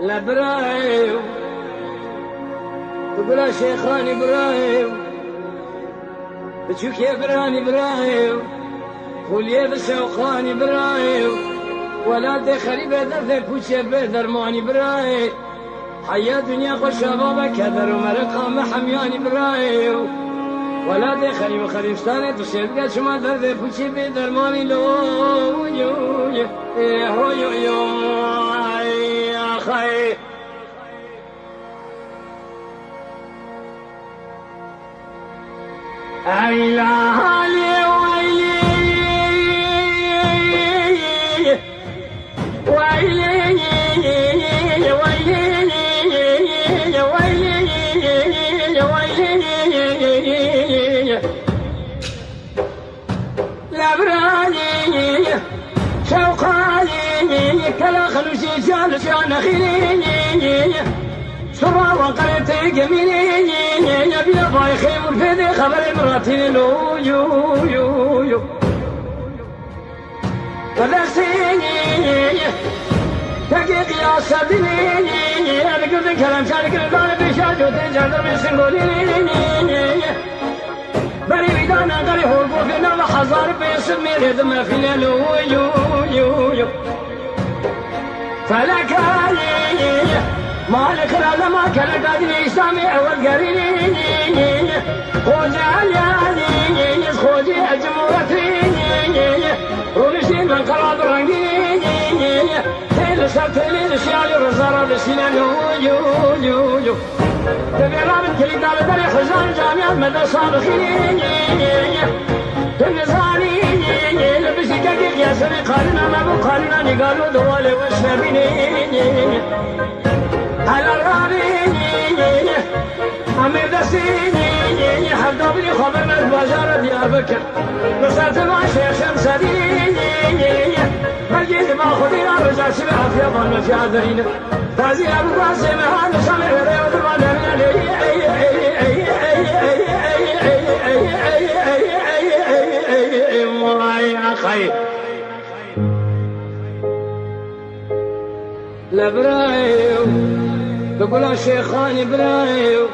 لبرايو تقول شيخاني برايو بتشوك يا براني برايو خوليه بسوقاني برايو ولا دي خريبة درد بوشي بدرماني برايو حياة دنيا خوش بابا كذر ومرقا محمياني برايو ولا دي خريبة خريبستاني تشيد قد شما درد بوشي بدرماني لو يو يو يو يو يو يا خي عيلالي لبراني شوقاني كلا خلوشي جال جان خيري سرا وقلت جميلي يا بلا باي خيم الفدي خبر مراتي لو يو يو يو فلسطيني تقيق يا سدني انا قلت كلام شارك البال بشاج وتنجر بسنقولي بري بيدانا قري هربو فينا وحزار بيسمي ردم في الليل يو يو يو فلكاني مالك لا ما كان قادني سامع والقريني خوجي خوجي أجمورتيني ورشين من قراب رنقيني تيل سرتيلي لشيالي رزارة لسنان يو يو يو تبيران كلي دار داري خزان جامعة مدى صابخيني تنزاني لبسي كاكيك يا سري قالنا ما بقالنا نقالوا دوالي وشابيني على الرابيني عمير دسيني حفظبني خبر من البازار ديار بكر نصرت مع شيخ شمسديني مرجيت ما خذينا رجع سبعة في ظن في عذرين تازي أبو قاسم هذا سمع ريوض الغدر يا خير لبرايو بقول شيخاني برايو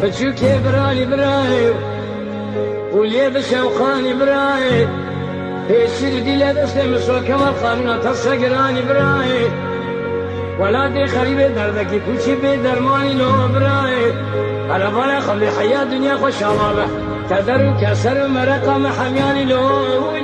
بتشوك يا براني برايو وليه بشوقاني برايو هي دي لا تسلم سوى كما قانونا تصقراني برايو ولا دي خريبة دردك كوشي بدرماني لو برايو على بالي خلي حياة دنيا خوش عمامة كدر وكسر مرقة محمياني لو